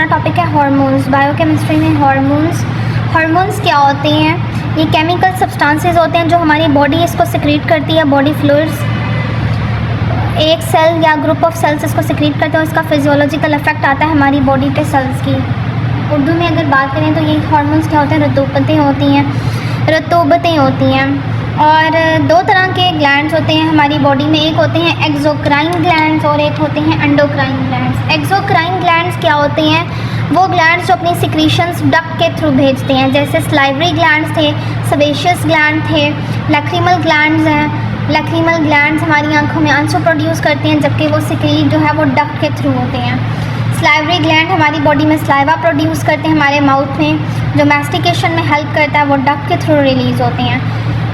Topic है hormones. Biochemistry में hormones क्या होते हैं? ये केमिकल सब्सटेंसेस होते हैं जो हमारी बॉडी इसको सिक्रीट करती है। बॉडी फ्लूइड्स, एक सेल या ग्रुप ऑफ सेल्स इसको सिक्रीट करते हैं, इसका फिजियोलॉजिकल इफेक्ट आता है हमारी बॉडी पे सेल्स की। उर्दू में अगर बात करें तो ये हार्मोन्स क्या होते हैं? रतूबतें होती हैं। और दो तरह के ग्लैंड्स होते हैं हमारी बॉडी में, एक होते हैं एक्सोक्राइन ग्लैंड्स और एक होते हैं एंडोक्राइन ग्लैंड्स। एक्सोक्राइन ग्लैंड्स क्या होते हैं? वो ग्लैंड्स जो अपनी सिक्रीशंस डक्ट के थ्रू भेजते हैं, जैसे स्लाइवरी ग्लैंड्स थे, सेबेशियस ग्लैंड थे, लैक्रिमल ग्लैंड्स हैं। लैक्रिमल ग्लैंड्स हमारी आंखों में आंसू प्रोड्यूस करते हैं, जबकि वो सिक्रीट जो है वो डक्ट के थ्रू होते हैं। स्लाइवरी ग्लैंड हमारी बॉडी में स्लाइवा प्रोड्यूस करते हैं हमारे माउथ में, जो मैस्टिकेशन में हेल्प करता है, वो डक्ट के थ्रू रिलीज़ होते हैं।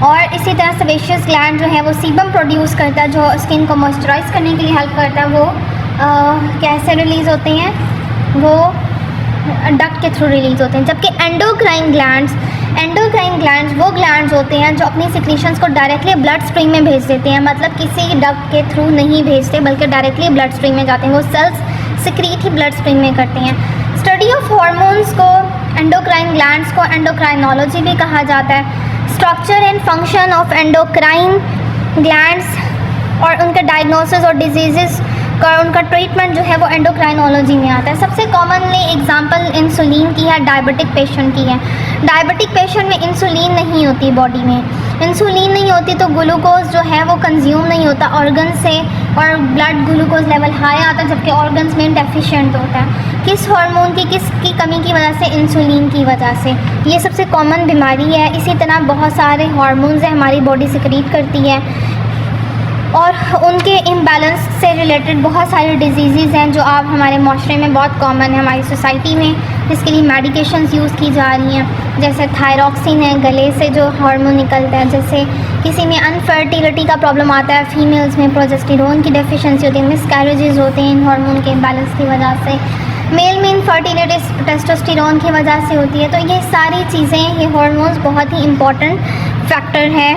और इसी तरह सेबेशियस ग्लैंड जो है वो सीबम प्रोड्यूस करता है, जो स्किन को मॉइस्चराइज करने के लिए हेल्प करता है। वो कैसे रिलीज़ होते हैं? वो डक्ट के थ्रू रिलीज़ होते हैं। जबकि एंडोक्राइन ग्लैंड्स वो ग्लैंड्स होते हैं जो अपनी सिक्रीशंस को डायरेक्टली ब्लड स्ट्रीम में भेज देते हैं, मतलब किसी डक्ट के थ्रू नहीं भेजते बल्कि डायरेक्टली ब्लड स्ट्रीम में जाते हैं। वो सेल्स सिक्रीट ही ब्लड स्ट्रीम में करते हैं। स्टडी ऑफ हार्मोन्स को, एंडोक्राइन ग्लैंड्स को एंडोक्राइनोलॉजी भी कहा जाता है। Structure and function of endocrine glands और उनके डायग्नोसिस और डिजीज़ का उनका ट्रीटमेंट जो है वो एंडोक्राइनोलॉजी में आता है। सबसे कॉमनली एग्जांपल इंसुलिन की है, डायबिटिक पेशेंट की है। डायबिटिक पेशेंट में इंसुलिन नहीं होती बॉडी में, इंसुलिन नहीं होती तो ग्लूकोज जो है वो कंज्यूम नहीं होता ऑर्गन से, और ब्लड ग्लूकोज लेवल हाई आता है, जबकि ऑर्गन्स में डेफिशिएंट होता है। किस हार्मोन की, किसकी कमी की वजह से? इंसुलिन की वजह से। ये सबसे कॉमन बीमारी है। इसी तरह बहुत सारे हार्मोन्स हैं हमारी बॉडी सिक्रीट करती है, और उनके इम्बैलेंस से रिलेटेड बहुत सारे डिजीज़ हैं जो अब हमारे माशरे में बहुत कॉमन है हमारी सोसाइटी में, जिसके लिए मेडिकेशंस यूज़ की जा रही हैं। जैसे थायरॉक्सिन है, गले से जो हार्मोन निकलता है। जैसे किसी में अनफर्टिलिटी का प्रॉब्लम आता है, फीमेल्स में प्रोजेस्टेरोन की डेफिशिएंसी होती है, मिसकैरेजेस होते हैं इन हार्मोन के इम्बैलेंस की वजह से। मेल में इनफर्टिलिटी टेस्टोस्टेरोन की वजह से होती है। तो ये सारी चीज़ें, ये हार्मोन्स बहुत ही इम्पॉर्टेंट फैक्टर है।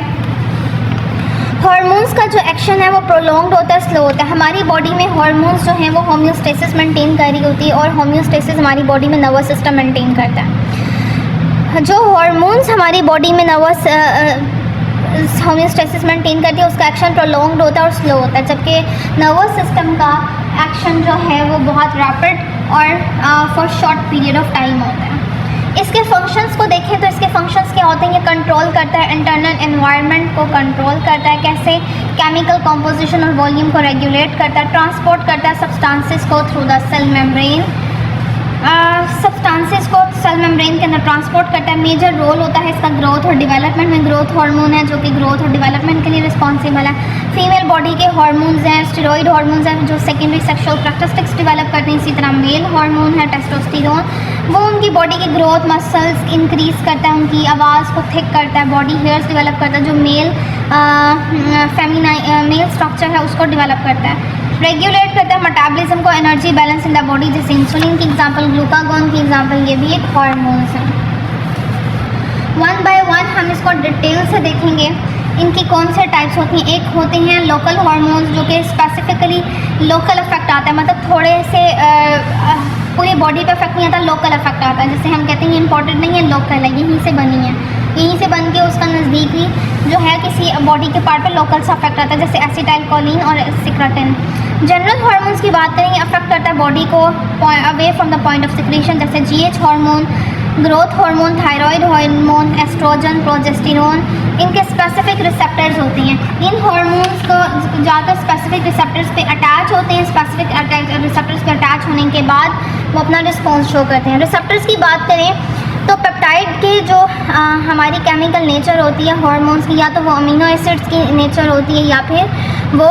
हार्मोन्स का जो एक्शन है वो प्रोलॉन्ग्ड होता है, स्लो होता है। हमारी बॉडी में हार्मोन्स जो हैं वो होम्योस्टेसिस मेंटेन कर रही होती है, और होम्योस्टेसिस हमारी बॉडी में नर्वस सिस्टम मेंटेन करता है। जो हार्मोन्स हमारी बॉडी में नर्वस होम्योस्टेसिस मेंटेन करती है, उसका एक्शन प्रोलॉन्ग्ड होता है और स्लो होता है, जबकि नर्वस सिस्टम का एक्शन जो है वो बहुत रैपिड और for short period of time होता है। इसके फंक्शंस को देखें तो इसके फंक्शंस क्या होते हैं? ये कंट्रोल करता है इंटरनल एनवायरनमेंट को, कंट्रोल करता है कैसे? केमिकल कंपोजिशन और वॉल्यूम को रेगुलेट करता है, ट्रांसपोर्ट करता है सब्सटेंसेस को through the cell membrane, substances को सेल मेम्ब्रेन के अंदर ट्रांसपोर्ट करता है। मेजर रोल होता है इसका ग्रोथ और डेवलपमेंट में। ग्रोथ हार्मोन है जो कि ग्रोथ और डेवलपमेंट के लिए रिस्पॉन्सिबल है। फीमेल बॉडी के हार्मोन्स हैं, स्टेरॉइड हार्मोन्स हैं जो सेकेंडरी सेक्सुअल कैरेक्टरिस्टिक्स डेवलप करते हैं। इसी तरह मेल हार्मोन है टेस्टोस्टेरोन, वो उनकी बॉडी की ग्रोथ, मसल्स इंक्रीज़ करता है, उनकी आवाज़ को थिक करता है, बॉडी हेयर्स डेवलप करता है, जो मेल मेल स्ट्रक्चर है उसको डेवलप करता है। रेगुलेट करता है मेटाबॉलिज्म को, energy balance in the body, जैसे इंसुलिन की एग्जांपल, ग्लूकागॉन की एग्जांपल, ये भी एक हार्मोन्स है। वन बाय वन हम इसको डिटेल से देखेंगे, इनकी कौन से टाइप्स होती हैं। एक होते हैं लोकल हार्मोन्स जो कि स्पेसिफिकली लोकल इफेक्ट आता है, मतलब थोड़े से पूरी बॉडी पे इफेक्ट नहीं आता, लोकल इफेक्ट आता है। जैसे हम कहते हैं इंपॉर्टेंट नहीं है, लोकल है, यहीं से बनी है, यहीं से बन के उसका नज़दीकी जो है किसी बॉडी के पार्ट पे लोकल सा इफेक्ट आता है, जैसे एसिटाइलकोलिन और सिक्रेटिन। जनरल हार्मोन्स की बात करें, अफेक्ट करता है बॉडी को away from the point of secretion, जैसे GH hormone, growth hormone, thyroid hormone, estrogen, progesterone, इनके स्पेसिफिक रिसेप्टर्स होते हैं। इन हार्मोन्स को ज़्यादा स्पेसिफिक रिसेप्टर्स पे अटैच होते हैं। स्पेसिफिक रिसेप्टर्स पे अटैच होने के बाद वो अपना रिस्पॉन्स शो करते हैं। रिसेप्टर्स की बात करें तो पेप्टाइड की जो हमारी केमिकल नेचर होती है हार्मोन्स की, या तो वो अमीनो एसिड्स की नेचर होती है या फिर वो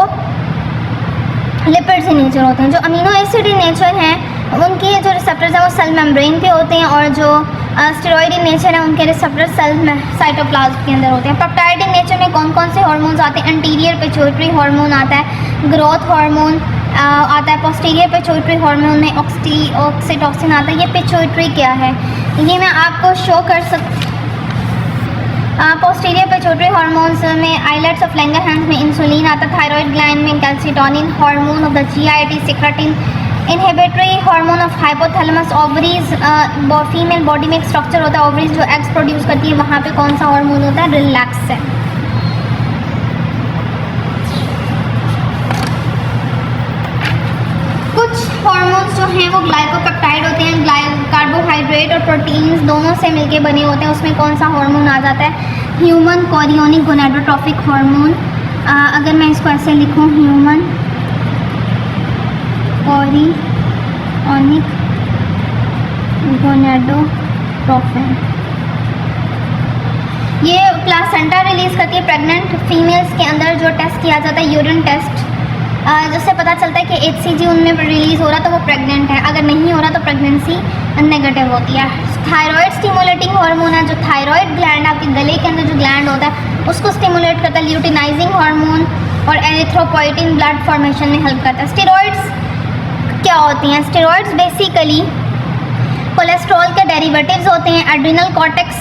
लिपिड्स in नेचर होते हैं। जो अमीनो एसिड इन नेचर हैं उनके जो रिसेप्टर्स हैं वो सेल मेम्ब्रेन पे होते हैं, और जो स्टेरॉइड इन नेचर है उनके रिसेप्टर्स सेल साइटोप्लाज्म के अंदर होते हैं। पेप्टाइड इन नेचर में कौन कौन से हार्मोन्स आते हैं? एंटीरियर पिट्यूटरी हार्मोन आता है, ग्रोथ हार्मोन आता है, पोस्टीरियर पिट्यूटरी हार्मोन में ऑक्सीटोसिन आता है। ये पिट्यूटरी क्या है ये मैं आपको शो कर सकती। पोस्टीरियर पिट्यूटरी हार्मोन्स में आइलेट्स ऑफ लैंगरहैंस में इंसुलिन आता है, थायराइड ग्लैंड में calcitonin, hormone of the GIT secretin, inhibitory hormone of hypothalamus. Ovaries female body में एक स्ट्रक्चर होता है ओवरीज जो एग्स प्रोड्यूस करती है, वहाँ पे कौन सा हार्मोन होता है? रिलैक्सिन। कुछ हार्मोन्स जो हैं वो ग्लाइकोपेप्टाइड होते हैं, कार्बोहाइड्रेट और प्रोटीन्स दोनों से मिलके बने होते हैं। उसमें कौन सा हार्मोन आ जाता है? Human chorionic gonadotropic hormone. अगर मैं इसको ऐसे लिखूं, ह्यूमन कोरियोनिक गोनाडोट्रोपिन, ये प्लासेंटा रिलीज़ करती है प्रेग्नेंट फीमेल्स के अंदर। जो टेस्ट किया जाता है यूरिन टेस्ट, जिससे पता चलता है कि HCG उनमें रिलीज़ हो रहा तो वो प्रेग्नेंट है, अगर नहीं हो रहा तो प्रेगनेंसी नेगेटिव होती है। थायराइड स्टिमुलेटिंग हार्मोन है, जो थायराइड ग्लैंड आपके गले के अंदर जो ग्लैंड होता है उसको स्टिमुलेट करता है। ल्यूटिनाइजिंग हार्मोन और एरिथ्रोपोइटिन ब्लड फॉर्मेशन में हेल्प करता है। स्टेरॉइड्स क्या होती हैं? स्टेरॉइड्स बेसिकली कोलेस्ट्रॉल के डेरिवेटिव्स होते हैं। एड्रिनल कॉर्टेक्स,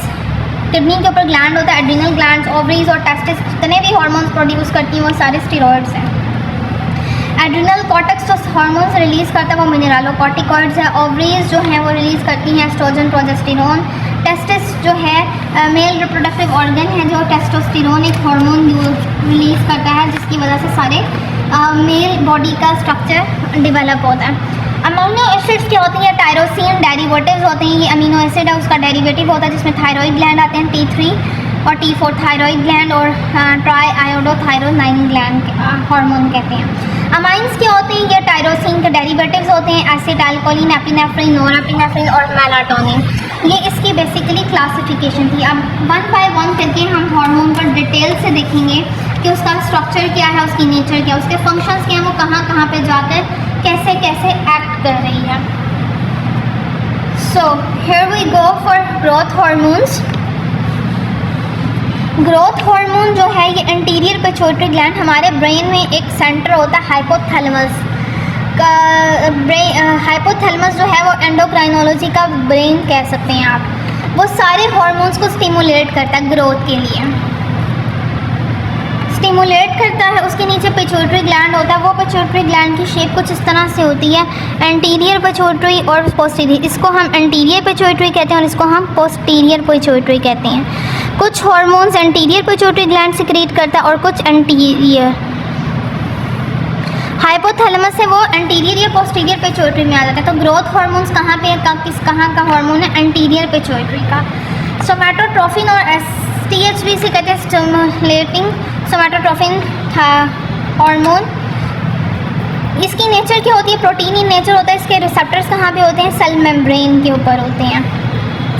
किडनी के ऊपर ग्लैंड होता है, एड्रिनल ग्लैंड्स, ओवरीज और टेस्टिस जितने भी हार्मोन्स प्रोड्यूस करती हैं वो सारे स्टेरॉइड्स हैं। एड्रिनल कॉर्टेक्स जो हार्मोन्स रिलीज़ करता है वो मिनरलोकॉर्टिकॉइड्स है। ओवरीज जो हैं वो रिलीज़ करती हैं एस्ट्रोजन, प्रोजेस्टेरोन। टेस्टिस जो है मेल रिप्रोडक्टिव ऑर्गन है जो टेस्टोस्टेरोन एक हार्मोन रिलीज़ करता है, जिसकी वजह से सारे मेल बॉडी का स्ट्रक्चर डेवलप होता है। अमीनो एसिड्स क्या होती हैं? टायरोसिन डेरिवेटिव्स होते हैं। ये अमीनो एसिड है उसका डेरिवेटिव होता है, जिसमें थायराइड ग्लैंड आते हैं, T3 और T4 थायराइड ग्लैंड और ट्राई आयोडोथायरोनाइन ग्लैंड हार्मोन कहते हैं। अमाइंस क्या होते हैं? ये टायरोसिन के डेरिवेटिव्स होते हैं, एसिटाइलकोलिन, एपिनेफ्रिन, नोरेपिनेफ्रिन और मेलाटोनिन। ये इसकी बेसिकली क्लासिफिकेशन थी। अब वन बाय वन करके हम हार्मोन पर डिटेल से देखेंगे कि उसका स्ट्रक्चर क्या है, उसकी नेचर क्या है, उसके फंक्शंस क्या हैं, वो कहाँ कहाँ पे जाकर कैसे कैसे एक्ट कर रही है। So here we go for growth hormones. Growth hormone जो है ये एंटीरियर पिट्यूटरी ग्लैंड, हमारे ब्रेन में एक सेंटर होता है हाइपोथैलेमस का। हाइपोथैलेमस जो है वो एंडोक्राइनोलॉजी का ब्रेन कह सकते हैं आप। वो सारे हार्मोन्स को स्टिमुलेट करता है ग्रोथ के लिए, स्टिमुलेट करता है। उसके नीचे पिट्यूटरी ग्लैंड होता है। वो पिट्यूटरी ग्लैंड की शेप कुछ इस तरह से होती है, एंटीरियर पिट्यूटरी और पोस्टीरियर। इसको हम एंटीरियर पिट्यूटरी कहते हैं और इसको हम पोस्टीरियर पिट्यूटरी कहते हैं। कुछ hormones anterior pituitary gland secrete करता है और कुछ एंटीरियर। हाइपोथैलेमस से वो एंटीरियर या पोस्टीरियर पिट्यूटरी में आ जाता है। तो ग्रोथ हार्मोन्स कहाँ पे है, कहाँ का हार्मोन है? एंटीरियर पिट्यूटरी का। सोमैटोट्रोफिन और STHB से कहते हैं स्टिमुलेटिंग सोमैटोट्रोफिन हार्मोन। इसकी नेचर क्या होती है? प्रोटीन इन नेचर होता है। इसके रिसेप्टर्स कहाँ पे होते हैं? सेल मेम्ब्रेन के ऊपर होते हैं।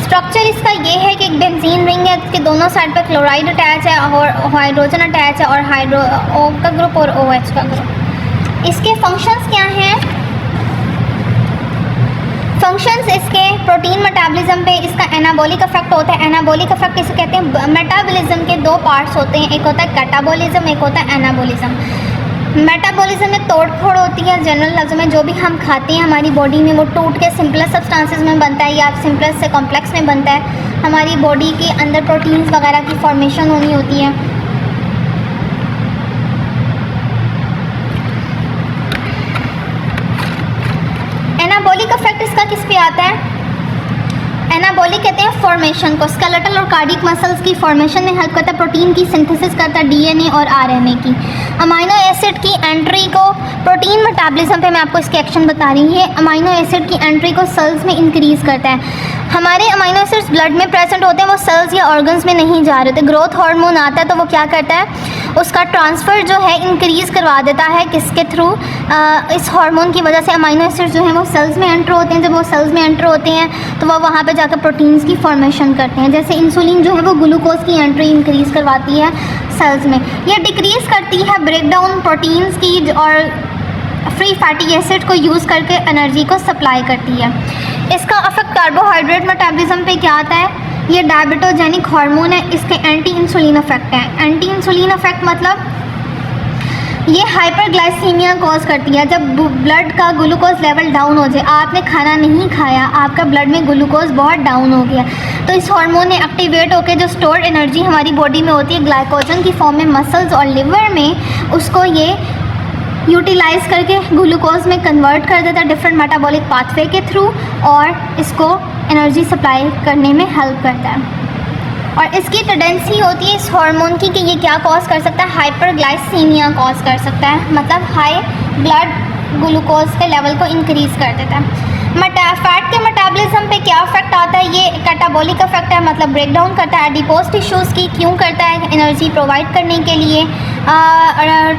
स्ट्रक्चर इसका ये है कि एक बेंजीन रिंग है, इसके दोनों साइड पे क्लोराइड अटैच है और हाइड्रोजन अटैच है और हाइड्रो O का ग्रुप और OH का ग्रुप। इसके फंक्शंस क्या हैं? फंक्शंस इसके प्रोटीन मेटाबॉलिज्म पे इसका एनाबॉलिक इफेक्ट होता है। एनाबॉलिक इफेक्ट किसे कहते हैं? मेटाबॉलिज्म के दो पार्ट्स होते हैं, एक होता है कैटाबॉलिज्म, एक होता है एनाबॉलिज्म। मेटाबॉलिज्म में तोड़ फोड़ होती है। जनरल लफ्ज़ में जो भी हम खाते हैं हमारी बॉडी में वो टूट के सिंपलेस्ट सब्सटेंसेस में बनता है या सिंपलेस्ट से कॉम्प्लेक्स में बनता है। हमारी बॉडी के अंदर प्रोटीन्स वगैरह की फॉर्मेशन होनी होती है। एनाबॉलिक इफेक्ट इसका किस पे आता है? एनाबॉलिक कहते हैं फॉर्मेशन को। स्केलेटल और कार्डिक मसल्स की फॉर्मेशन में हेल्प करता है। प्रोटीन की सिंथेसिस करता है, DNA और RNA की। अमाइनो एसिड की एंट्री को प्रोटीन मेटाबॉलिज्म पे मैं आपको इसके एक्शन बता रही हूँ। अमाइनो एसिड की एंट्री को सेल्स में इंक्रीज़ करता है। हमारे अमाइनो एसिड्स ब्लड में प्रेजेंट होते हैं, वो सेल्स या ऑर्गन्स में नहीं जा रहे थे। ग्रोथ हार्मोन आता है तो वो क्या करता है? उसका ट्रांसफ़र जो है इंक्रीज़ करवा देता है। किसके थ्रू? इस हार्मोन की वजह से अमाइनो एसिड्स जो हैं वो सेल्स में एंटर होते हैं। जब वो सेल्स में एंटर होते हैं तो वो वहाँ पे जाकर प्रोटीन्स की फॉर्मेशन करते हैं। जैसे इंसुलिन जो है वो ग्लूकोज की एंट्री इंक्रीज़ करवाती है सेल्स में। यह डिक्रीज़ करती है ब्रेकडाउन प्रोटीन्स की और फ्री फैटी एसिड को यूज़ करके एनर्जी को सप्लाई करती है। इसका इफेक्ट कार्बोहाइड्रेट मेटाबॉलिज्म पे क्या आता है? ये डायबिटोजेनिक हार्मोन है, इसके एंटी इंसुलिन इफेक्ट है। एंटी इंसुलिन इफेक्ट मतलब ये हाइपरग्लाइसीमिया कॉज करती है। जब ब्लड का ग्लूकोज लेवल डाउन हो जाए, आपने खाना नहीं खाया, आपका ब्लड में ग्लूकोज बहुत डाउन हो गया, तो इस हार्मोन ने एक्टिवेट होकर जो स्टोर्ड एनर्जी हमारी बॉडी में होती है ग्लाइकोजन की फॉर्म में मसल्स और लिवर में, उसको ये यूटिलाइज करके ग्लूकोज में कन्वर्ट कर देता है डिफरेंट मेटाबॉलिक पाथवे के थ्रू, और इसको एनर्जी सप्लाई करने में हेल्प करता है। और इसकी टेंडेंसी होती है इस हार्मोन की कि ये क्या कॉज कर सकता है, हाइपरग्लाइसीमिया कॉज कर सकता है, मतलब हाई ब्लड ग्लूकोज के लेवल को इंक्रीज़ कर देता है। फैट के मेटाबॉलिज्म पे क्या इफेक्ट आता है, ये कैटाबॉलिक इफेक्ट है, मतलब ब्रेक डाउन करता है एडिपोज टिश्यूज़ की। क्यों करता है, एनर्जी प्रोवाइड करने के लिए।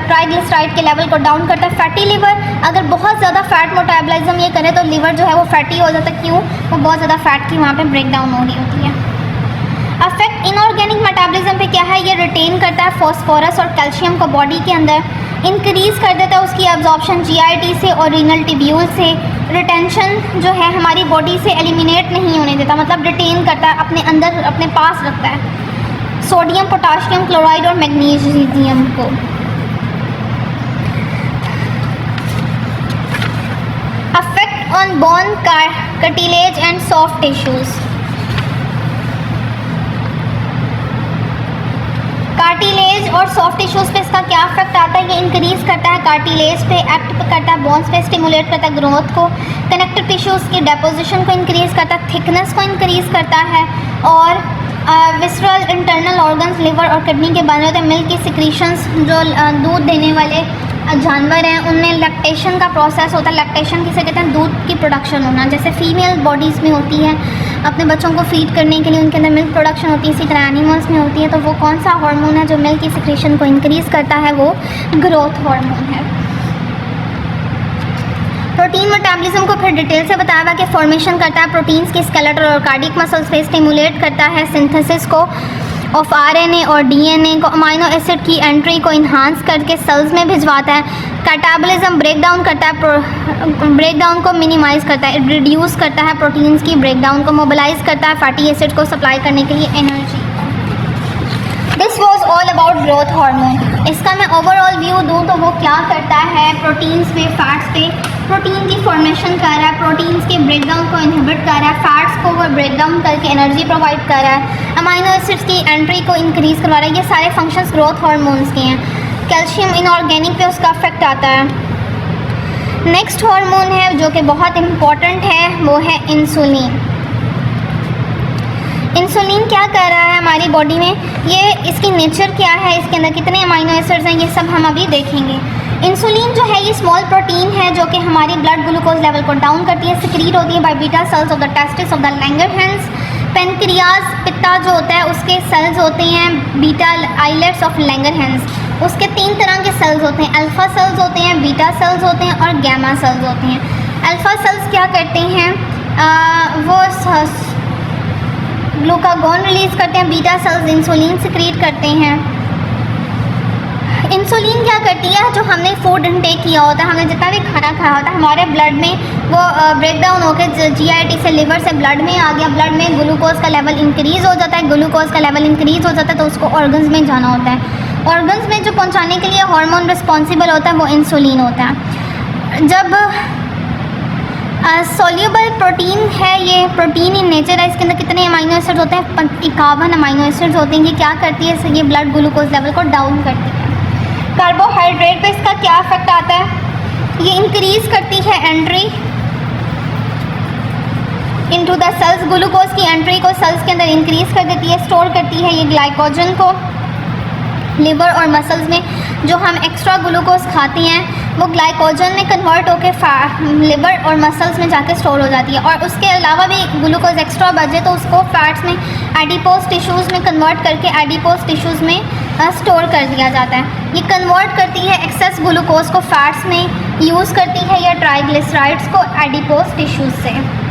ट्राइग्लिसराइड के लेवल को डाउन करता है। फैटी लिवर, अगर बहुत ज़्यादा फैट मेटाबॉलिज्म ये करे तो लिवर जो है वो फैटी हो जाता है। क्यों, वो बहुत ज़्यादा फैट की वहाँ पे ब्रेक डाउन हो रही होती है। अफेक्ट इनऑर्गेनिक मेटाबॉलिज्म पे क्या है, ये रिटेन करता है फॉस्फोरस और कैल्शियम को बॉडी के अंदर, इंक्रीज़ कर देता है उसकी एब्जॉर्प्शन जीआईटी से और रीनल ट्यूब्यूल से। रिटेंशन जो है हमारी बॉडी से एलिमिनेट नहीं होने देता, मतलब रिटेन करता है, अपने अंदर अपने पास रखता है सोडियम, पोटाशियम क्लोराइड और मैग्नीशियम को। Affect on bone, cartilage and soft tissues. Cartilage और सॉफ्ट टिश्यूज़ पे इसका क्या इफेक्ट आता है, ये इंक्रीज़ करता है कार्टिलेज पे, एक्ट करता है बोन्स पे, स्टिमुलेट करता है ग्रोथ को, कनेक्टिव टिश्यूज़ की डेपोजिशन को इंक्रीज़ करता है, थिकनेस को इंक्रीज़ करता है, और विसरल इंटरनल ऑर्गन्स लिवर और किडनी के बन रहे होते हैं। मिल्क की सिक्रीशंस, जो दूध देने वाले जानवर हैं उनमें लैक्टेशन का प्रोसेस होता है। लैक्टेशन किसे कहते हैं, दूध की प्रोडक्शन होना, जैसे फीमेल बॉडीज़ में होती है अपने बच्चों को फीड करने के लिए, उनके अंदर मिल्क प्रोडक्शन होती है, इसी तरह एनिमल्स में होती है। तो वो कौन सा हार्मोन है जो मिल्क की सिक्रीशन को इंक्रीज़ करता है, वो ग्रोथ हार्मोन है। प्रोटीन मेटाबॉलिज्म को फिर डिटेल से बताया हुआ कि फॉर्मेशन करता है प्रोटीन्स की स्केलेटल और कार्डियक मसल्स पे, स्टिमुलेट करता है सिंथेसिस को ऑफ आरएनए और डीएनए को, अमाइनो एसिड की एंट्री को इन्हांस करके सेल्स में भिजवाता है। कैटाबॉलिज्म ब्रेकडाउन करता है, ब्रेकडाउन को मिनिमाइज़ करता है, रिड्यूस करता है प्रोटीन्स की ब्रेकडाउन को, मोबिलाइज करता है फैटी एसिड को सप्लाई करने के लिए energy. This was all about growth hormone. इसका मैं ओवरऑल व्यू दूँ तो वो क्या करता है, प्रोटीन्स पे, फैट्स पे प्रोटीन की फॉर्मेशन कर रहा है, प्रोटीन्स के ब्रेकडाउन को इनहिबिट कर रहा है, फैट्स को वो ब्रेकडाउन करके एनर्जी प्रोवाइड कर रहा है, अमाइनो एसिड्स की एंट्री को इंक्रीज़ करवा रहा है। ये सारे फंक्शंस ग्रोथ हार्मोन्स के हैं। कैल्शियम इनऑर्गेनिक पे उसका इफेक्ट आता है। नेक्स्ट हार्मोन है जो कि बहुत इम्पॉर्टेंट है, वो है इंसुलिन। इंसुलिन क्या कर रहा है हमारी बॉडी में, ये इसकी नेचर क्या है, इसके अंदर कितने अमाइनो एसिड्स हैं, ये सब हम अभी देखेंगे। इंसुलिन जो है ये स्मॉल प्रोटीन है जो कि हमारी ब्लड ग्लूकोज लेवल को डाउन करती है, सिक्रीट होती है by beta cells of the testis of the Langerhans. Pancreas, पित्ता जो होता है उसके सेल्स होते हैं बीटा आइलेट्स ऑफ लैंगरहैंस। उसके 3 तरह के सेल्स होते हैं, अल्फ़ा सेल्स होते हैं, बीटा सेल्स होते हैं और गैमा सेल्स होते हैं। अल्फ़ा सेल्स क्या करते हैं, वो ग्लूकागोन रिलीज़ करते हैं, बीटा सेल्स इंसुलिन सिक्रीट करते हैं। इंसुलिन क्या करती है, जो हमने फूड इनटेक किया होता है, हमने जितना भी खाना खाया होता है, हमारे ब्लड में वो ब्रेक डाउन होकर जीआईटी से लिवर से ब्लड में आ गया, ब्लड में ग्लूकोज का लेवल इंक्रीज़ हो जाता है, ग्लूकोज का लेवल इंक्रीज़ हो जाता है तो उसको ऑर्गन्स में जाना होता है। ऑर्गन्स में जो पहुंचाने के लिए हार्मोन रिस्पॉन्सिबल होता है वो इंसुलिन होता है। जब सोल्यूबल प्रोटीन है, ये प्रोटीन इन नेचर है, इसके अंदर कितने अमाइनो एसिड्स होते हैं, 51 अमाइनो एसिड्स होते हैं। ये क्या करती है, ये ब्लड ग्लूकोज लेवल को डाउन करती है। कार्बोहाइड्रेट पे इसका क्या इफेक्ट आता है, ये इंक्रीज़ करती है entry into the cells, glucose की एंट्री को सेल्स के अंदर इंक्रीज़ कर देती है, स्टोर करती है ये ग्लाइकोजन को लिवर और मसल्स में। जो हम एक्स्ट्रा ग्लूकोज खाते हैं वो ग्लाइकोजन में कन्वर्ट होकर लिवर और मसल्स में जाके स्टोर हो जाती है, और उसके अलावा भी ग्लूकोज एक्स्ट्रा बचे तो उसको फैट्स में एडिपोज टिश्यूज़ में कन्वर्ट करके एडिपोज टिश्यूज़ में स्टोर कर दिया जाता है। ये कन्वर्ट करती है एक्सेस ग्लूकोज को फैट्स में, यूज़ करती है या ट्राइग्लिसराइड्स को एडिपोज टिश्यूज़ से।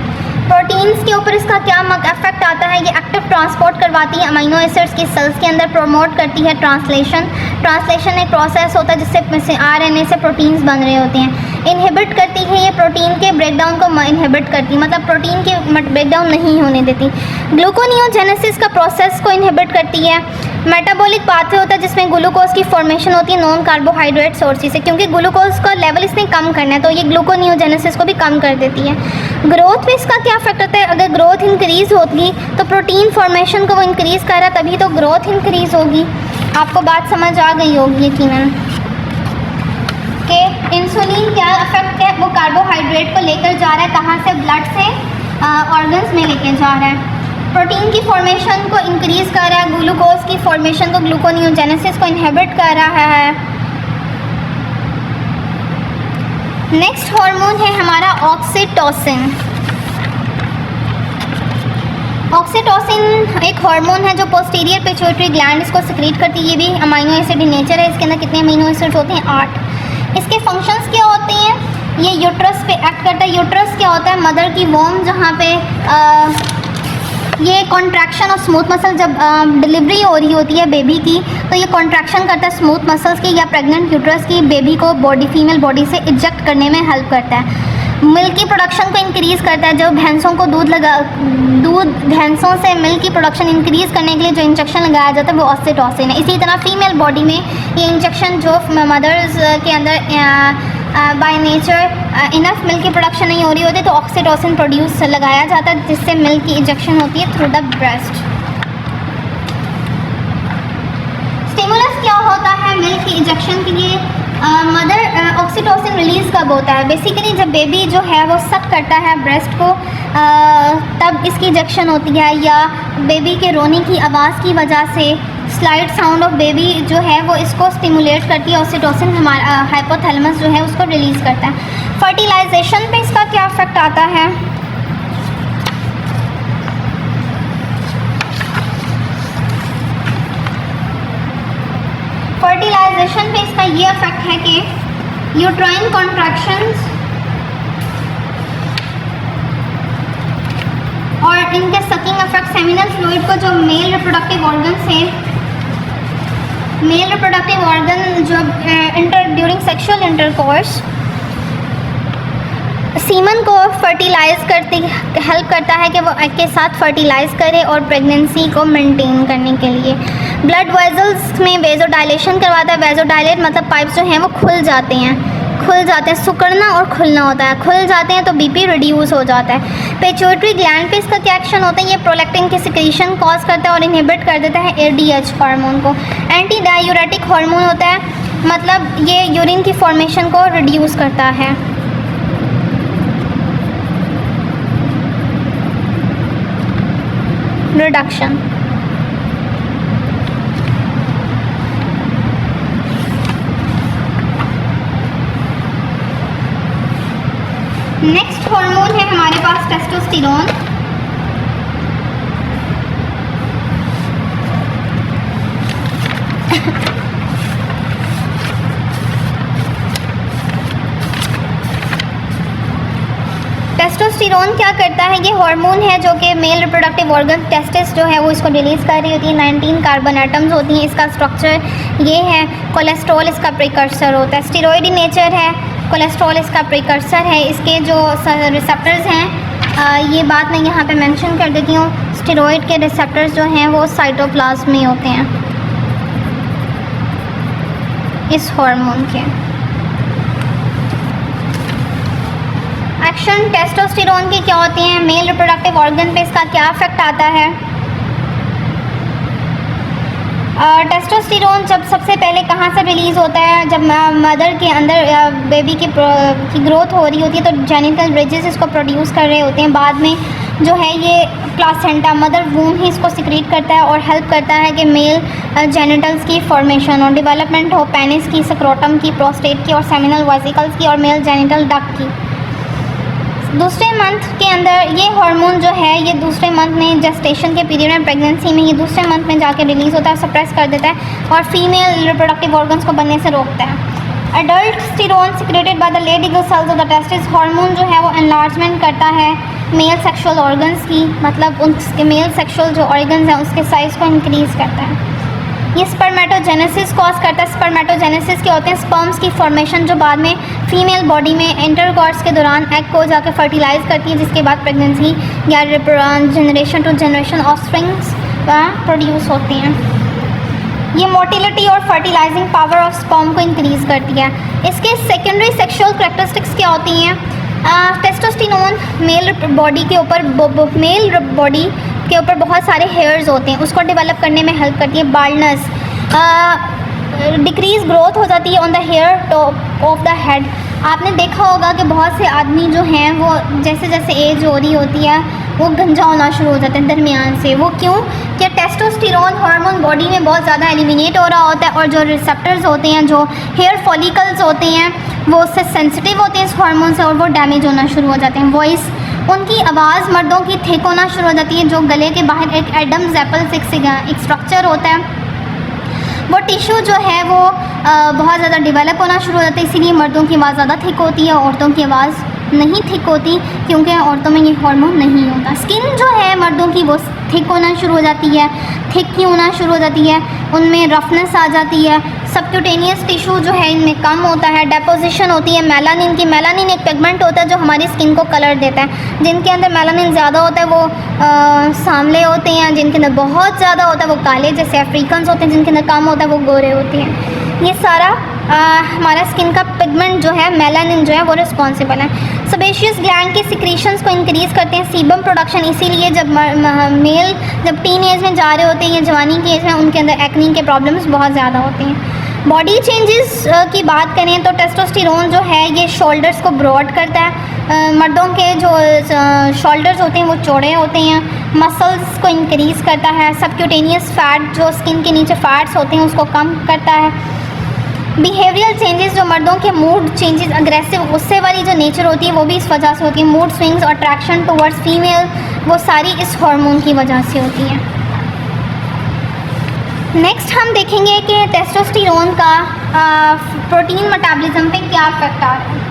प्रोटीन्स के ऊपर इसका क्या इफेक्ट आता है, ये एक्टिव ट्रांसपोर्ट करवाती है अमीनो एसिड्स की सेल्स के अंदर, प्रमोट करती है ट्रांसलेशन। ट्रांसलेशन एक प्रोसेस होता है जिससे आरएनए से प्रोटीन्स बन रहे होते हैं। इनहिबिट करती है ये प्रोटीन के ब्रेकडाउन को, इनहिबिट करती है मतलब प्रोटीन के ब्रेकडाउन नहीं होने देती। ग्लूकोनियोजेनेसिस का प्रोसेस को इनहिबिट करती है। मेटाबॉलिक पाथवे होता है जिसमें ग्लूकोज की फॉर्मेशन होती है नॉन कार्बोहाइड्रेट सोर्सेज से, क्योंकि ग्लूकोज का लेवल इसने कम करना है तो ये ग्लूकोनियोजेनेसिस को भी कम कर देती है। ग्रोथ पे इसका क्या इफेक्ट होता है, अगर ग्रोथ इंक्रीज़ होगी तो प्रोटीन फॉर्मेशन को वो इंक्रीज़ कर रहा है तभी तो ग्रोथ इंक्रीज़ होगी। आपको बात समझ आ गई होगी यकीनन। कि इंसुलिन क्या इफेक्ट है, वो कार्बोहाइड्रेट को लेकर जा रहा है, कहाँ से, ब्लड से ऑर्गन्स में लेकर जा रहा है। प्रोटीन की फॉर्मेशन को इंक्रीज़ कर रहा है, ग्लूकोज की फॉर्मेशन को, ग्लूकोनियोजेनेसिस को इनहिबिट कर रहा है। नेक्स्ट हार्मोन है हमारा ऑक्सीटोसिन। ऑक्सीटोसिन एक हार्मोन है जो पोस्टीरियर पिट्यूटरी ग्लैंड इसको सिक्रीट करती है। ये भी अमीनो एसिड इन नेचर है। इसके अंदर कितने अमीनो एसिड होते हैं? 8। इसके फंक्शंस क्या होते हैं? ये यूट्रस पे एक्ट करता है। यूट्रस क्या होता है? मदर की वोम, जहाँ पे ये कॉन्ट्रैक्शन और स्मूथ मसल, जब डिलीवरी हो रही होती है बेबी की, तो ये कॉन्ट्रैक्शन करता है स्मूथ मसल्स की या प्रेग्नेंट यूट्रस की, बेबी को फीमेल बॉडी से इजेक्ट करने में हेल्प करता है। मिल्क की प्रोडक्शन को इंक्रीज़ करता है। जो भैंसों को भैंसों से मिल्क की प्रोडक्शन इंक्रीज़ करने के लिए जो इंजेक्शन लगाया जाता है वो ऑक्सीटोसिन है। इसी तरह फीमेल बॉडी में ये इंजेक्शन जो मदर्स के अंदर बाय नेचर इनफ मिल्क की प्रोडक्शन नहीं हो रही होती, तो ऑक्सीटोसिन प्रोड्यूस लगाया जाता है, जिससे मिल्क की इंजेक्शन होती है थ्रू द ब्रेस्ट। स्टिमुलस क्या होता है मिल्क की इंजेक्शन के लिए? मदर ऑक्सीटोसिन रिलीज़ कब होता है? बेसिकली जब बेबी जो है वो सक करता है ब्रेस्ट को, तब इसकी इंजेक्शन होती है, या बेबी के रोने की आवाज़ की वजह से स्लाइड साउंड ऑफ बेबी जो है वो इसको स्टिमुलेट करती है। ऑक्सीटोसिन हमारा हाइपोथैलेमस जो है उसको रिलीज़ करता है। फर्टिलाइजेशन पे इसका क्या इफेक्ट आता है? फर्टिलाइजेशन पे इसका ये इफेक्ट है कि यूट्राइन कॉन्ट्रैक्शंस और इनके सकिंग इफेक्ट सेमिनल फ्लूइड को, जो मेल रिप्रोडक्टिव ऑर्गन से, मेल रिप्रोडक्टिव ऑर्गन जो ड्यूरिंग सेक्सुअल इंटरकोर्स सीमन को फर्टिलाइज करती हेल्प करता है कि वो एग के साथ फर्टिलाइज करे और प्रेगनेंसी को मेंटेन करने के लिए। ब्लड वेजल्स में वेजोडाइलेशन करवाता है। वेजोडाइलेट मतलब पाइप्स जो हैं वो खुल जाते हैं, सिकुड़ना और खुलना होता है। खुल जाते हैं तो बीपी रिड्यूस हो जाता है। पिट्यूटरी ग्लैंड पे इसका क्या एक्शन होता है? ये प्रोलैक्टिन की सिक्रीशन कॉज करता है और इनहिबिट कर देता है एडीएच हार्मोन को। एंटी डायूरेटिक हार्मोन होता है, मतलब ये यूरिन की फॉर्मेशन को रिड्यूस करता है। रिडक्शन। नेक्स्ट हार्मोन है हमारे पास टेस्टोस्टेरोन। टेस्टोस्टेरोन क्या करता है? ये हार्मोन है जो कि मेल रिप्रोडक्टिव ऑर्गन टेस्टिस जो है वो इसको रिलीज़ कर रही होती है। 19 कार्बन एटम्स होती हैं। इसका स्ट्रक्चर ये है। कोलेस्ट्रॉल इसका प्रिकर्सर होता है। स्टेरॉइड इन नेचर है, कोलेस्ट्रॉल इसका प्रिकर्सर है। इसके जो रिसेप्टर्स हैं, ये बात मैं यहाँ पे मेंशन कर देती हूँ। स्टेरॉइड के रिसेप्टर्स जो हैं वो साइटोप्लाज्म में होते हैं इस हार्मोन के। एक्शन टेस्टोस्टेरोन की क्या होती हैं? मेल रिप्रोडक्टिव ऑर्गन पे इसका क्या इफेक्ट आता है? टेस्टोस्टेरोन जब सबसे पहले कहाँ से रिलीज़ होता है? जब मदर के अंदर बेबी की ग्रोथ हो रही होती है, तो जेनिटल ब्रिजेस इसको प्रोड्यूस कर रहे होते हैं। बाद में जो है ये प्लासेंटा, मदर वूम ही इसको सिक्रीट करता है और हेल्प करता है कि मेल जेनिटल्स की फॉर्मेशन और डेवलपमेंट हो, पेनिस की, स्क्रोटम की, प्रोस्टेट की और सेमिनल वेसिकल्स की और मेल जेनिटल डक्ट की। दूसरे मंथ के अंदर ये हार्मोन जो है, ये दूसरे मंथ में जेस्टेशन के पीरियड में, प्रेगनेंसी में, ये दूसरे मंथ में जाके रिलीज़ होता है, सप्रेस कर देता है और फीमेल रिप्रोडक्टिव ऑर्गन्स को बनने से रोकता है। Androsterone secreted by the Leydig cells of the testis. Hormone जो है वो एनलार्जमेंट करता है मेल सेक्सुअल ऑर्गन्स की, मतलब उसके मेल सेक्सुअल जो ऑर्गन्स हैं उसके साइज़ को इंक्रीज़ करता है। ये स्पर्मेटोजेनेसिस कॉज करता है। स्पर्मेटोजेनेसिस के होते हैं स्पर्म्स की फॉर्मेशन, जो बाद में फीमेल बॉडी में इंटरकॉर्स के दौरान एग को जाकर फर्टिलाइज करती है, जिसके बाद प्रेगनेंसी या generation to generation offsprings produce होती हैं। ये मोटिलिटी और फर्टिलाइजिंग पावर ऑफ स्पर्म को इंक्रीज़ करती है। इसके सेकेंडरी सेक्सुअल करैक्टरिस्टिक्स क्या होती हैं? टेस्टोस्टेरोन मेल बॉडी के ऊपर बहुत सारे हेयर्स होते हैं, उसको डेवलप करने में हेल्प करती है। बाल्डनेस, डिक्रीज़ ग्रोथ हो जाती है on the hair top of the head. आपने देखा होगा कि बहुत से आदमी जो हैं वो जैसे जैसे एज हो रही होती है वो गंजा होना शुरू हो जाते हैं दरमियान से। वो क्यों? कि टेस्टोस्टेरोन हार्मोन बॉडी में बहुत ज़्यादा एलिमिनेट हो रहा होता है और जो रिसेप्टर्स होते हैं, जो हेयर फॉलिकल्स होते हैं, वो उससे सेंसिटिव होते हैं इस हार्मोन से और वो डैमेज होना शुरू हो जाते हैं। वॉइस, उनकी आवाज़ मर्दों की थिक होना शुरू हो जाती है। जो गले के बाहर एक एडम्स एप्पल एक स्ट्रक्चर होता है, वो टिश्यू जो है वो बहुत ज़्यादा डेवलप होना शुरू हो जाता है। इसीलिए मर्दों की आवाज़ ज़्यादा थिक होती है, औरतों की आवाज़ नहीं थिक होती, क्योंकि औरतों में ये हार्मोन नहीं होता। स्किन जो है मर्दों की वो थिक होना शुरू हो जाती है। थिक क्यों होना शुरू हो जाती है? उनमें रफनेस आ जाती है। सबक्यूटेनियस टिश्यू जो है इनमें कम होता है। डेपोजिशन होती है मेलानिन की। मेलानिन एक पिगमेंट होता है जो हमारी स्किन को कलर देता है। जिनके अंदर मेलानिन ज़्यादा होता है वो सांवले होते हैं, जिनके अंदर बहुत ज़्यादा होता है वो काले, जैसे अफ्रीकन्स होते हैं। जिनके अंदर कम होता है वो गोरे होते हैं। ये सारा हमारा स्किन का पिगमेंट जो है मेलानिन जो है वो रिस्पॉन्सिबल है। सेबेशियस ग्लैंड के सिक्रीशंस को इंक्रीज़ करते हैं सीबम प्रोडक्शन। इसीलिए जब मेल जब टीन एज में जा रहे होते हैं या जवानी की एज में, उनके अंदर एक्नी के प्रॉब्लम्स बहुत ज़्यादा होते हैं। बॉडी चेंजेस की बात करें तो टेस्टोस्टेरोन जो है ये शोल्डर्स को ब्रॉड करता है। मर्दों के जो शोल्डर्स होते हैं वो चौड़े होते हैं। मसल्स को इंक्रीज़ करता है। सबक्यूटेनियस फैट, जो स्किन के नीचे फैट्स होते हैं, उसको कम करता है। बिहेवियरल चेंजेस, जो मर्दों के मूड चेंजेस, अग्रेसिव गुस्से वाली जो नेचर होती है वो भी इस वजह से होती है। Mood swings, attraction towards female, वो सारी इस हार्मोन की वजह से होती है। नेक्स्ट हम देखेंगे कि टेस्टोस्टेरोन का प्रोटीन मेटाबॉलिज्म पे क्या इफेक्ट आ रहा है।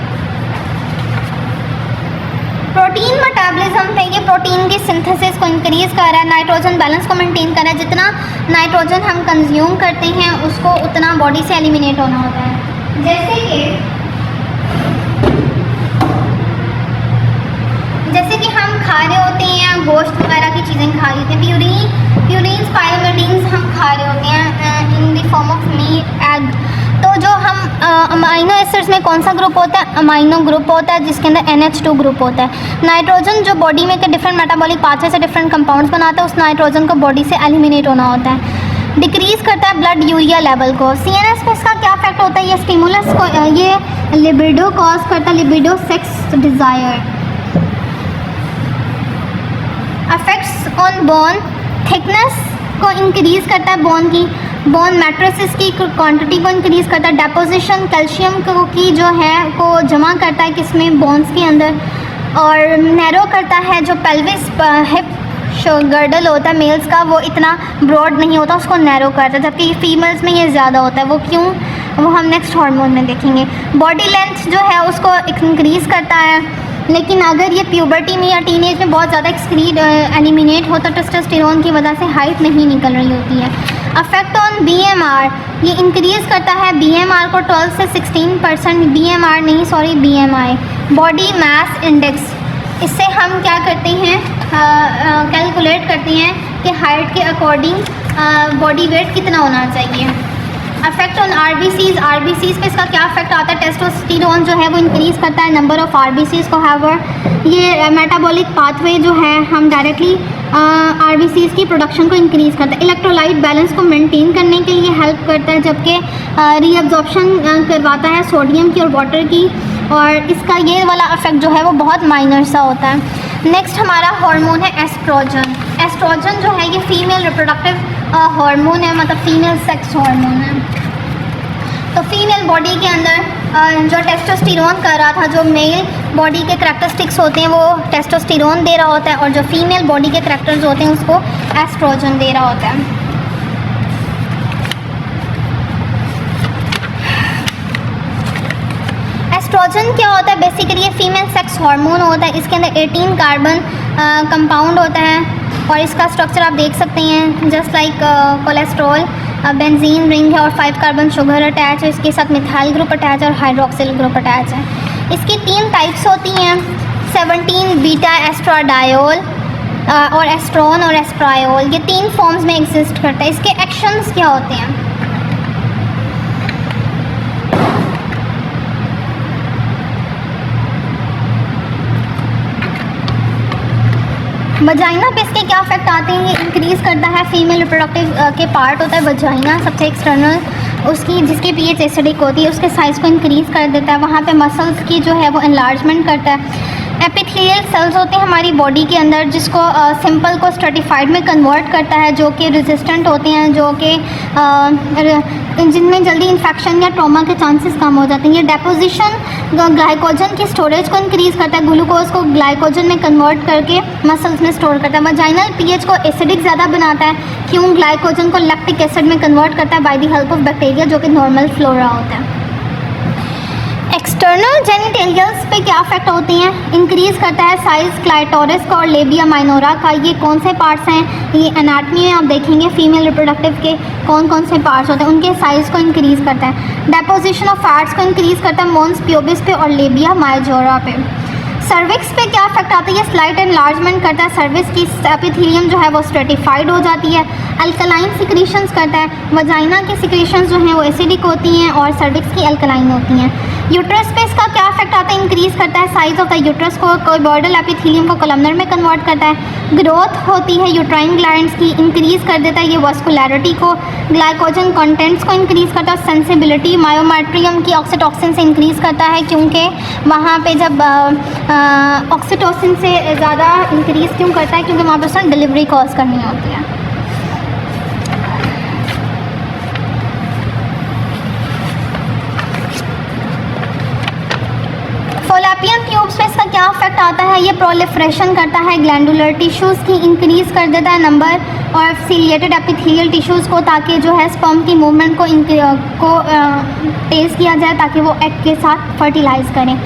प्रोटीन मेटाबॉलिज्म पे ये प्रोटीन की सिंथेसिस को इंक्रीज़ कर रहा है। नाइट्रोजन बैलेंस को मेंटेन कर रहा है। जितना नाइट्रोजन हम कंज्यूम करते हैं उसको उतना बॉडी से एलिमिनेट होना होता है। जैसे कि हम खा रहे होते हैं, गोश्त वगैरह की चीज़ें खा लेते हैं। प्यूरीन्स, पायरिमिडीन्स हम खा रहे होते हैं in the form of meat, egg. तो जो हम अमाइनो एसिड्स में कौन सा ग्रुप होता है? अमाइनो ग्रुप होता है, जिसके अंदर NH2 ग्रुप होता है। नाइट्रोजन जो बॉडी में के डिफरेंट मेटाबॉलिक पाथवे से डिफरेंट कंपाउंड्स बनाता है, उस नाइट्रोजन को बॉडी से एलिमिनेट होना होता है। डिक्रीज़ करता है ब्लड यूरिया लेवल को। CNS पे इसका क्या इफेक्ट होता है? ये स्टिमुलस को, ये लिबिडो कॉज करता है, libido sex desire. Affects on bone thickness को इंक्रीज़ करता है। बोन मैट्रिसेस की क्वांटिटी को इंक्रीज़ करता है। डेपोजिशन कैल्शियम को की जो है को जमा करता है किसमें? बोन्स के अंदर। और नैरो करता है जो पेल्विस हिप गर्डल होता है मेल्स का, वो इतना ब्रॉड नहीं होता, उसको नैरो करता है, जबकि फीमेल्स में ये ज़्यादा होता है। वो क्यों? वो हम नेक्स्ट हार्मोन में देखेंगे। बॉडी लेंथ जो है उसको इंक्रीज़ करता है। लेकिन अगर ये प्यूबर्टी में या टीनेज में बहुत ज़्यादा एक्सक्रीड एलिमिनेट होता है टेस्टोस्टेरोन की वजह से, हाइट नहीं निकल रही होती है। अफेक्ट ऑन BMR, ये इंक्रीज़ करता है BMR को 12 से 16%। BMR नहीं, sorry, BMI, body mass index. इससे हम क्या करते हैं? कैलकुलेट करते हैं कि हाइट के अकॉर्डिंग बॉडी वेट कितना होना चाहिए। अफेक्ट ऑन RBCs पे इसका क्या इफेक्ट आता है? टेस्टोस्टेरोन जो है वो इंक्रीज़ करता है नंबर ऑफ़ RBCs को। हाउएवर ये मेटाबॉलिक पाथवे जो है हम डायरेक्टली RBCs की प्रोडक्शन को इंक्रीज़ करता है। इलेक्ट्रोलाइट बैलेंस को मेंटेन करने के लिए हेल्प करता है, जबकि रीअब्जॉर्प्शन करवाता है सोडियम की और वाटर की। और इसका ये वाला इफेक्ट जो है वो बहुत माइनर सा होता है। नेक्स्ट हमारा हार्मोन है एस्ट्रोजन। एस्ट्रोजन जो है ये फीमेल रिप्रोडक्टिव हार्मोन है, मतलब फीमेल सेक्स हार्मोन है। तो फीमेल बॉडी के अंदर जो टेस्टोस्टेरोन कर रहा था, जो मेल बॉडी के करैक्टरिस्टिक्स होते हैं वो टेस्टोस्टेरोन दे रहा होता है, और जो फीमेल बॉडी के करैक्टर्स होते हैं उसको एस्ट्रोजन दे रहा होता है। एस्ट्रोजन क्या होता है? बेसिकली ये फीमेल सेक्स हार्मोन होता है। इसके अंदर 18 कार्बन कंपाउंड होता है और इसका स्ट्रक्चर आप देख सकते हैं, just like cholesterol, benzene ring है और 5 कार्बन शुगर अटैच है। इसके साथ मिथाइल ग्रुप अटैच है और हाइड्रोक्सिल ग्रुप अटैच है। इसकी 3 टाइप्स होती हैं, 17 बीटा एस्ट्राडायोल और एस्ट्रॉन और एस्ट्रायोल। ये 3 फॉर्म्स में एग्जिस्ट करता है। इसके एक्शंस क्या होते हैं? वजाइना पे इसके क्या इफेक्ट आते हैं? ये इंक्रीज़ करता है फीमेल रिप्रोडक्टिव के पार्ट होता है वजाइना, सबसे एक्सटर्नल उसकी जिसकी पीएच एसिडिक होती है उसके साइज़ को इंक्रीज़ कर देता है, वहाँ पे मसल्स की जो है वो एनलार्जमेंट करता है। एपिथेलियल सेल्स होते हैं हमारी बॉडी के अंदर जिसको सिंपल को स्ट्रेटिफाइड में कन्वर्ट करता है, जो कि रेजिस्टेंट होते हैं, जो कि जिनमें जल्दी इन्फेक्शन या ट्रॉमा के चांसेस कम हो जाते हैं। ये डेपोजिशन ग्लाइकोजन की स्टोरेज को इंक्रीज़ करता है, ग्लूकोज को ग्लाइकोजन में कन्वर्ट करके मसल्स में स्टोर करता है। वजाइनल पीएच को एसिडिक ज़्यादा बनाता है, क्यों? ग्लाइकोजन को लैक्टिक एसिड में कन्वर्ट करता है by the help of bacteria, जो कि नॉर्मल फ्लोरा होता है। एक्सटर्नल जेनिटेलियल्स पे क्या इफेक्ट होती हैं? इंक्रीज़ करता है साइज़ क्लाइटोरिस का और लेबिया माइनोरा का। ये कौन से पार्ट्स हैं? ये एनाटमी में आप देखेंगे फीमेल रिप्रोडक्टिव के कौन कौन से पार्ट्स होते हैं, उनके साइज़ को इंक्रीज़ करता है। डेपोजिशन ऑफ फैट्स को इंक्रीज़ करता है मोन्स प्यूबिस पे और लेबिया माइजोरा पे। सर्विक्स पे क्या इफेक्ट आता है? ये स्लाइट एनलार्जमेंट करता है, सर्विक्स की एपिथेलियम जो है वो स्ट्रेटिफाइड हो जाती है। अल्कलाइन सिक्रीशंस करता है, वजाइना की सिक्रीशंस जो हैं वो एसिडिक होती हैं और सर्विक्स की अल्कलाइन होती हैं। यूट्रस पे इसका क्या इफेक्ट आता है? इंक्रीज़ करता है साइज़ ऑफ द यूट्रस को, कोइबॉइडल एपिथेलियम को कोलमनर में कन्वर्ट करता है। ग्रोथ होती है यूट्राइन ग्लैंड्स की, इंक्रीज़ कर देता है ये वास्कुलैरिटी को। ग्लाइकोजन कंटेंट्स को इंक्रीज़ करता है। सेंसिबिलिटी मायोमेट्रियम की ऑक्सीटोसिन से इंक्रीज़ करता है, क्योंकि वहाँ पे जब ऑक्सीटोसिन से ज़्यादा इंक्रीज़ क्यों करता है? क्योंकि वहाँ पर उसने डिलीवरी कॉज करनी होती है। फ़ॉलोपियन ट्यूब्स पे इसका क्या इफेक्ट आता है? ये प्रोलिफरेशन करता है ग्लैंडुलर टिश्यूज़ की, इंक्रीज़ कर देता है नंबर और सीलिएटेड एपिथेलियल टिश्यूज़ को, ताकि जो है स्पर्म की मूवमेंट को तेज़ किया जाए ताकि वो एग के साथ फर्टिलाइज़ करें।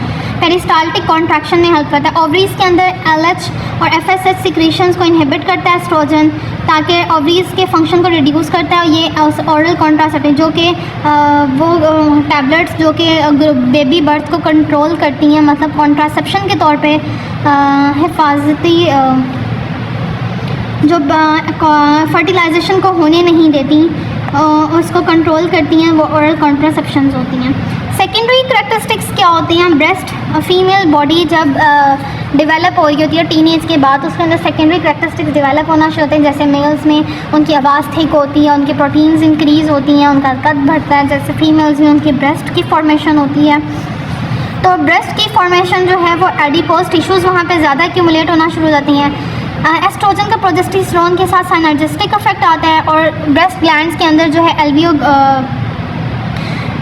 पेरिस्टाल्टिक कॉन्ट्रैक्शन में हेल्प करता है। ओवरीज़ के अंदर एलएच और एफएसएच सिक्रीशंस को इनहिबिट करता है एस्ट्रोजन, ताकि ओवरीज़ के फंक्शन को रिड्यूस करता है। ये ऑरल कॉन्ट्रासेप्टिव जो कि वो टैबलेट्स जो कि बेबी बर्थ को कंट्रोल करती हैं, मतलब कॉन्ट्रासेप्शन के तौर पे हिफाजती जो फर्टिलाइजेशन को होने नहीं देती उसको कंट्रोल करती हैं, वो ओरल कॉन्ट्रासेप्शंस होती हैं। सेकेंडरी करैक्टरिस्टिक्स क्या होती हैं? ब्रेस्ट फीमेल बॉडी जब डेवलप हो रही होती है टीनेज के बाद, उसके अंदर सेकेंडरी करैक्टरिस्टिक्स डेवलप होना शुरू होते हैं। जैसे मेल्स में उनकी आवाज़ थिक होती है, उनकी प्रोटीन्स इंक्रीज़ होती हैं, उनका कद बढ़ता है। जैसे फीमेल्स में उनकी ब्रेस्ट की फॉर्मेशन होती है, तो ब्रेस्ट की फॉर्मेशन जो है वो एडिपोज टिश्यूज़ वहाँ पे ज़्यादा एक्यूमुलेट होना शुरू हो जाती हैं। एस्ट्रोजन का प्रोजेस्टेरोन के साथ साइनर्जिस्टिक इफेक्ट आता है और ब्रेस्ट ग्लैंड्स के अंदर जो है एल्वियो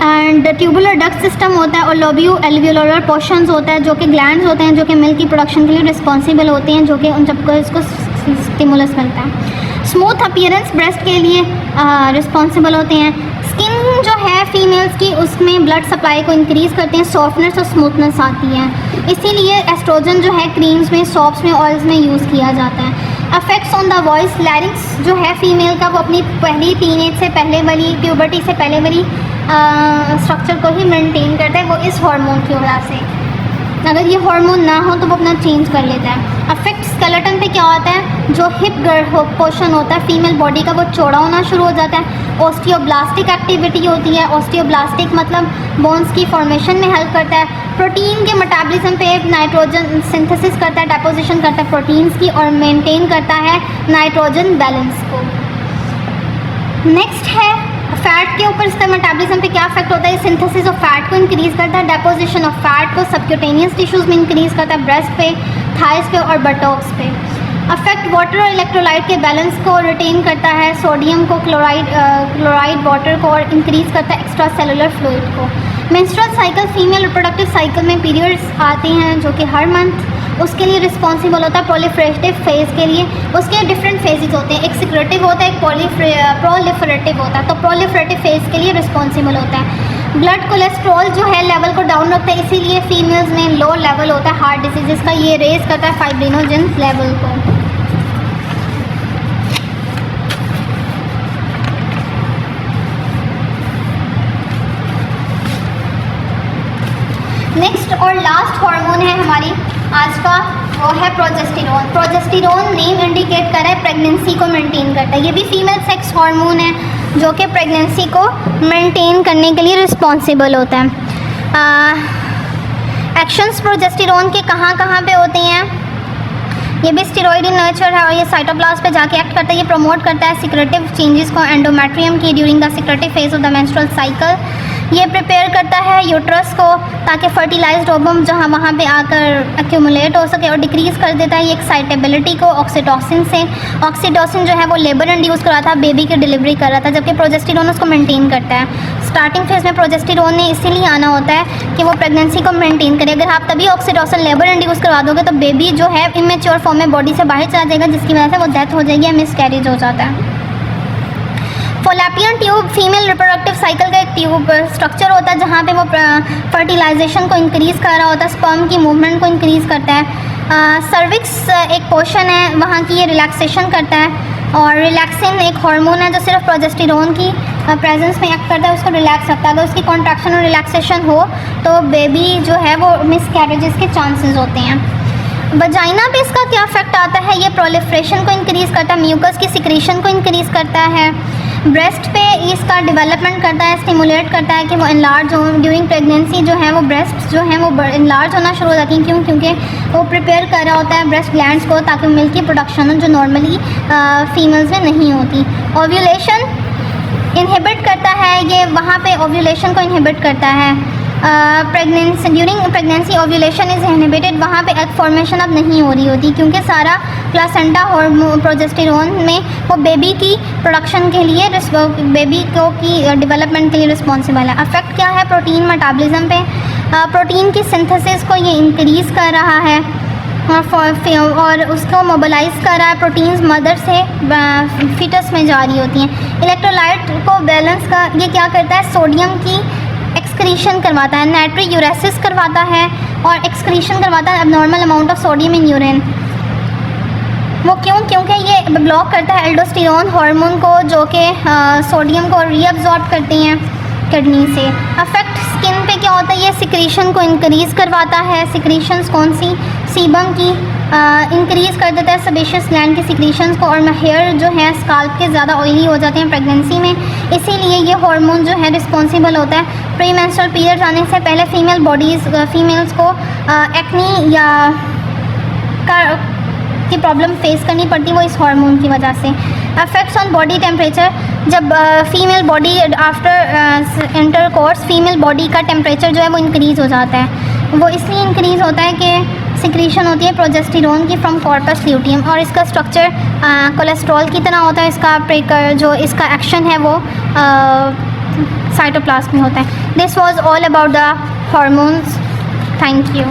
एंड ट्यूबुलर डक्ट सिस्टम होता है और लोबियो एल्वियोलर पोर्शंस होता है, जो कि ग्लैंड्स होते हैं जो कि मिल्क की प्रोडक्शन के लिए रिस्पॉन्सिबल होते हैं, जो कि उन सबको इसको स्टिमुलस मिलता है। स्मूथ अपीयरेंस ब्रेस्ट के लिए रिस्पॉन्सिबल होते हैं। स्किन जो है फीमेल्स की उसमें ब्लड सप्लाई को इंक्रीज़ करते हैं, सॉफ्टनेस और स्मूथनेस आती है, इसीलिए एस्ट्रोजन जो है क्रीम्स में, सॉप्स में, ऑयल्स में यूज़ किया जाता है। Affects on the voice, larynx जो है फीमेल का वो अपनी पहली टीनेज से पहले वाली, प्यूबर्टी से पहले वाली स्ट्रक्चर को ही मेंटेन करता है, वो इस हार्मोन की वजह से। अगर ये हार्मोन ना हो तो वो अपना चेंज कर लेता है। अफेक्ट स्केलेटन पे क्या होता है? जो हिप पोर्शन होता है फीमेल बॉडी का वो चौड़ा होना शुरू हो जाता है। ऑस्टियोब्लास्टिक एक्टिविटी होती है, ऑस्टियोब्लास्टिक मतलब बोन्स की फॉर्मेशन में हेल्प करता है। प्रोटीन के मेटाबॉलिज्म पे नाइट्रोजन सिंथेसिस करता है, डेपोजिशन करता है प्रोटीन्स की और मेंटेन करता है नाइट्रोजन बैलेंस को। नेक्स्ट है फैट के ऊपर इसका मेटाबॉलिज्म पे क्या इफेक्ट होता है? सिंथेसिस ऑफ फैट को इंक्रीज़ करता है, डेपोजिशन ऑफ फैट को सबक्यूटेनियस टिश्यूज़ में इंक्रीज़ करता है, ब्रेस्ट पे, थाइस पे और बटॉक्स पे। अफेक्ट वाटर और इलेक्ट्रोलाइट के बैलेंस को रिटेन करता है, सोडियम को, क्लोराइड वाटर को और इंक्रीज़ करता है एक्स्ट्रा सेलुलर फ्लूइड को। Menstrual cycle, female reproductive cycle में पीरियड्स आते हैं जो कि हर मंथ, उसके लिए रिस्पॉन्सिबल होता है प्रोलिफरेटिव फेज़ के लिए। उसके डिफरेंट फेजेस होते हैं, एक सिक्रेटिव होता है, एक प्रोलिफरेटिव होता है। तो प्रोलिफरेटिव फेज़ के लिए रिस्पॉन्सिबल होता है। ब्लड कोलेस्ट्रॉल जो है लेवल को डाउन रखता है, इसीलिए फीमेल्स में लो लेवल होता है हार्ट डिसीज़ का, ये रेज करता है फाइब्रिनोजन लेवल को। नेक्स्ट और लास्ट हार्मोन है हमारी आज का, वो है प्रोजेस्टेरोन। प्रोजेस्टेरोन नेम इंडिकेट कर रहा है प्रेगनेंसी को मेंटेन करता है। ये भी फीमेल सेक्स हार्मोन है जो कि प्रेगनेंसी को मेंटेन करने के लिए रिस्पॉन्सिबल होता है। एक्शंस प्रोजेस्टेरोन के कहाँ कहाँ पे होते हैं? ये भी स्टेरॉइड इन नेचर है और ये साइटोप्लाज्म पे जाके एक्ट करता है। ये प्रमोट करता है सिक्रेटिव चेंजेस को एंडोमेट्रियम की during the secretive phase of the menstrual cycle. ये प्रिपेयर करता है यूट्रस को ताकि फर्टिलाइज्ड ओवम जहाँ वहाँ पे आकर एक्यूमुलेट हो सके, और डिक्रीज़ कर देता है ये एक्साइटेबिलिटी को ऑक्सीटोसिन से। ऑक्सीटोसिन जो है वो लेबर इंड्यूस कर रहा था, बेबी की डिलीवरी कर रहा था, जबकि प्रोजेस्टेरोन उसको मेंटेन करता है। स्टार्टिंग फेज में प्रोजेस्टेरोन ने इसीलिए आना होता है कि वो प्रेगनेंसी को मेंटेन करे। अगर आप तभी ऑक्सीटोसिन लेबर इंड्यूस करवा दोगे तो बेबी जो है इमेच्योर फॉर्म में बॉडी से बाहर चला जाएगा, जिसकी वजह से वो डेथ हो जाएगी या मिसकैरेज हो जाता है। फॉलैपियन ट्यूब फीमेल रिप्रोडक्टिव साइकिल का एक ट्यूब स्ट्रक्चर होता है जहाँ पे वो फर्टिलाइजेशन को इंक्रीज़ कर रहा होता है, स्पर्म की मूवमेंट को इंक्रीज़ करता है। सर्विक्स एक पोर्शन है, वहाँ की ये रिलैक्सेशन करता है, और रिलैक्सिन एक हार्मोन है जो सिर्फ प्रोजेस्टेरोन की प्रेजेंस में एक्ट करता है, उसको रिलैक्स रखता है। अगर उसकी कॉन्ट्रैक्शन और रिलैक्सेशन हो तो बेबी जो है वो मिसकैरेजेस के चांसेस होते हैं। वजाइना पे इसका क्या इफेक्ट आता है? ये प्रोलिफरेशन को इंक्रीज़ करता है, म्यूकस की सिक्रीशन को इंक्रीज़ करता है। ब्रेस्ट पे इसका डेवलपमेंट करता है, स्टिमुलेट करता है कि वो इनलार्ज हो। ड्यूरिंग प्रेगनेंसी जो है वो ब्रेस्ट जो है वो इनलार्ज होना शुरू हो जाती हैं। क्यों? क्योंकि वो प्रिपेयर कर रहा होता है ब्रेस्ट ग्लैंड्स को ताकि मिल्क की प्रोडक्शन हो जो नॉर्मली फीमेल्स में नहीं होती। ओव्यूलेशन इनहिबिट करता है, ये वहाँ पे ओव्यूलेशन को इनहिबिट करता है। Pregnancy during pregnancy ovulation is inhibited, वहाँ पे एग फॉर्मेशन अब नहीं हो रही होती क्योंकि सारा प्लासेंटा हार्मोन प्रोजेस्टेरोन में वो बेबी की प्रोडक्शन के लिए बेबी को की डेवलपमेंट के लिए रिस्पॉन्सिबल है। अफेक्ट क्या है? प्रोटीन मेटाबॉलिज्म पे, प्रोटीन की सिंथेसिस को ये इंक्रीज़ कर रहा है और उसको मोबिलाइज़ कर रहा है। प्रोटीन्स मदर से फीटस में जा रही होती हैं। इलेक्ट्रोलाइट को बैलेंस का ये क्या करता है? सोडियम की एक्सक्रीशन करवाता है, नाइट्रोयूरेसिस करवाता है और एक्सक्रीशन करवाता है abnormal amount of sodium in urine. वो क्यों? क्योंकि ये ब्लॉक करता है एल्डोस्टेरोन हार्मोन को जो कि सोडियम को रीअब्जॉर्ब करती हैं किडनी से। अफेक्ट स्किन पे क्या होता है? ये सिक्रीशन को इंक्रीज़ करवाता है। सिक्रीशंस कौन सी? सीबम की इंक्रीज़ कर देता है सेबेशियस ग्लैंड की सिक्रीशंस को, और हेयर जो है स्काल्प के ज़्यादा ऑयली हो जाते हैं प्रेगनेंसी में, इसीलिए ये हार्मोन जो है रिस्पॉन्सिबल होता है। प्री मेंस्ट्रुअल पीरियड आने से पहले फीमेल्स को एक्नी या की प्रॉब्लम फेस करनी पड़ती है वो इस हार्मोन की वजह से। अफेक्ट्स ऑन बॉडी टेम्परेचर, जब female body after intercourse female body का टेम्परेचर जो है वो इंक्रीज़ हो जाता है। वो इसलिए इंक्रीज़ होता है कि सिक्रीशन होती है प्रोजेस्टेरोन की फ्रॉम कॉर्पस ल्यूटियम, और इसका स्ट्रक्चर कोलेस्ट्रॉल की तरह होता है। इसका प्रेकर जो इसका एक्शन है वो साइटोप्लाज्म में होता है। This was all about the hormones. Thank you.